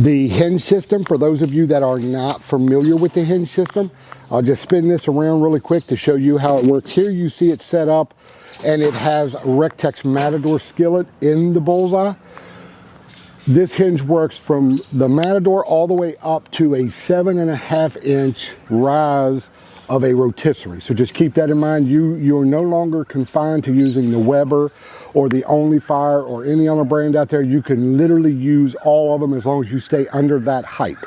The hinge system, for those of you that are not familiar with the hinge system, I'll just spin this around really quick to show you how it works. Here you see it set up, and it has Recteq's Matador skillet in the Bullseye. This hinge works from the Matador all the way up to a 7.5-inch rise of a rotisserie. So just keep that in mind. You're no longer confined to using the Weber or the Only Fire or any other brand out there. You can literally use all of them as long as you stay under that height.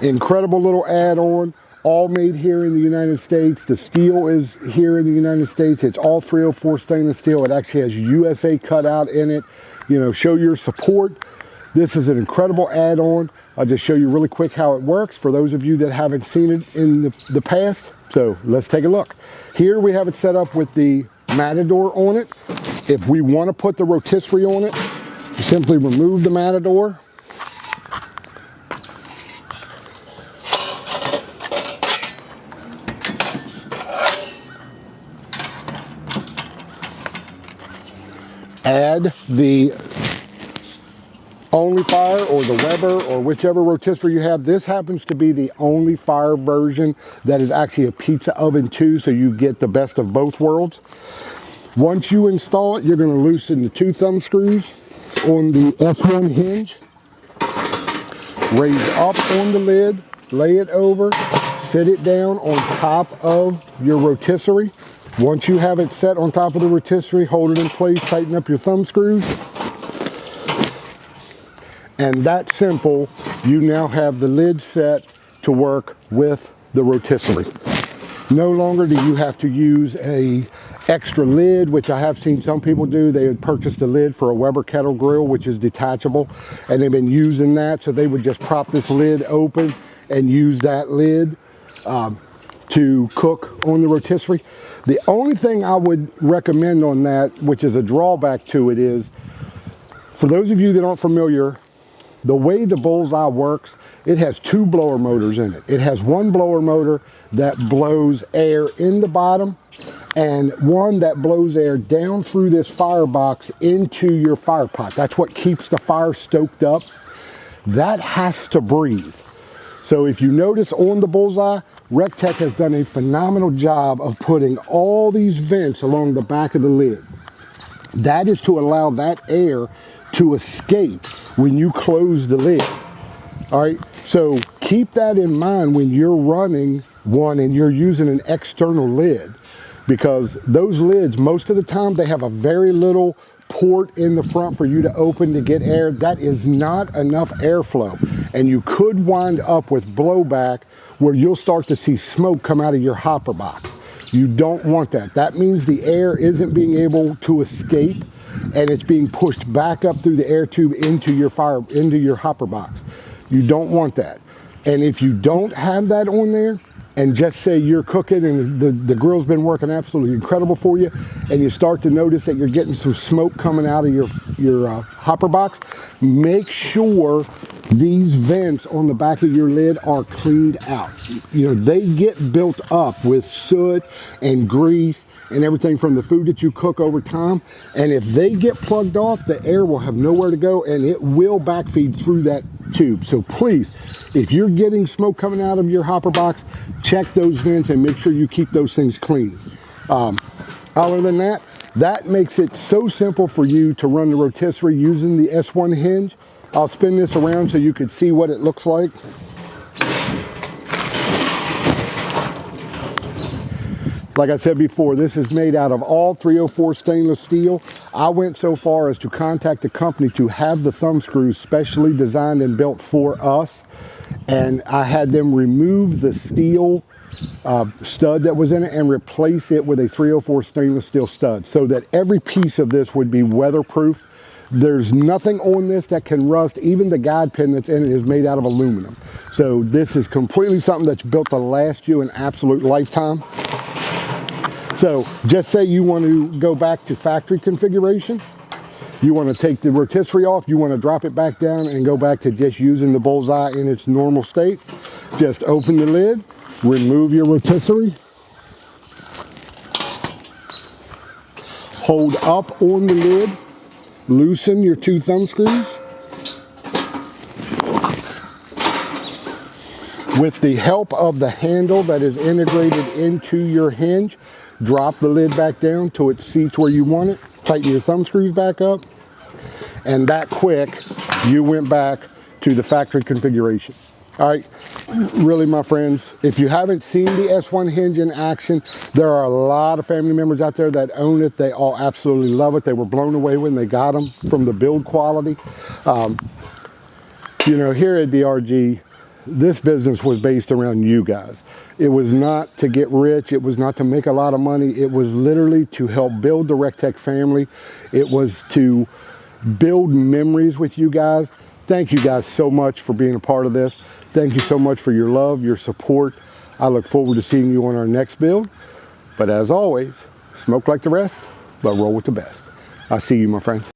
Incredible little add-on, all made here in the United States. The steel is here in the United States. It's all 304 stainless steel. It actually has USA cut out in it. You know, show your support. This is an incredible add-on. I'll just show you really quick how it works for those of you that haven't seen it in the past. So let's take a look. Here we have it set up with the Matador on it. If we want to put the rotisserie on it, you simply remove the Matador. Add the Only Fire or the Weber or whichever rotisserie you have. This happens to be the Only Fire version that is actually a pizza oven too, so you get the best of both worlds. Once you install it, you're going to loosen the 2 thumb screws on the S-1 hinge. Raise up on the lid, lay it over, sit it down on top of your rotisserie. Once you have it set on top of the rotisserie, hold it in place, tighten up your thumb screws. And that's simple. You now have the lid set to work with the rotisserie. No longer do you have to use a extra lid, which I have seen some people do. They would purchase the lid for a Weber kettle grill, which is detachable, and they've been using that. So they would just prop this lid open and use that lid to cook on the rotisserie. The only thing I would recommend on that, which is a drawback to it, is for those of you that aren't familiar, the way the Bullseye works, it has 2 blower motors in it. It has one blower motor that blows air in the bottom and one that blows air down through this firebox into your fire pot. That's what keeps the fire stoked up. That has to breathe. So if you notice on the Bullseye, Recteq has done a phenomenal job of putting all these vents along the back of the lid. That is to allow that air to escape when you close the lid. All right, so keep that in mind when you're running one and you're using an external lid, because those lids, most of the time, they have a very little port in the front for you to open to get air. That is not enough airflow, and you could wind up with blowback where you'll start to see smoke come out of your hopper box. You don't want that. That means the air isn't being able to escape, and it's being pushed back up through the air tube into your hopper box. You don't want that. And if you don't have that on there, and just say you're cooking and the grill's been working absolutely incredible for you, and you start to notice that you're getting some smoke coming out of your hopper box, make sure these vents on the back of your lid are cleaned out. You know, they get built up with soot and grease and everything from the food that you cook over time, and if they get plugged off, the air will have nowhere to go and it will backfeed through that tube. So please, if you're getting smoke coming out of your hopper box, check those vents and make sure you keep those things clean. Other than that, that makes it so simple for you to run the rotisserie using the S-1 hinge. I'll spin this around so you can see what it looks like. Like I said before, this is made out of all 304 stainless steel. I went so far as to contact the company to have the thumb screws specially designed and built for us. And I had them remove the steel stud that was in it and replace it with a 304 stainless steel stud so that every piece of this would be weatherproof. There's nothing on this that can rust. Even the guide pin that's in it is made out of aluminum. So this is completely something that's built to last you an absolute lifetime. So just say you want to go back to factory configuration. You want to take the rotisserie off, you want to drop it back down and go back to just using the Bullseye in its normal state. Just open the lid, remove your rotisserie, hold up on the lid, loosen your 2 thumb screws, With the help of the handle that is integrated into your hinge, drop the lid back down till it seats where you want it. Tighten your thumb screws back up. And that quick, you went back to the factory configuration. All right, really, my friends, if you haven't seen the S-1 Hinge in action, there are a lot of family members out there that own it. They all absolutely love it. They were blown away when they got them from the build quality. You know, here at DRG, this business was based around you guys. It was not to get rich. It was not to make a lot of money. It was literally to help build the Recteq family. It was to build memories with you guys. Thank you guys so much for being a part of this. Thank you so much for your love, your support. I look forward to seeing you on our next build. But as always, smoke like the rest, but roll with the best. I'll see you, my friends.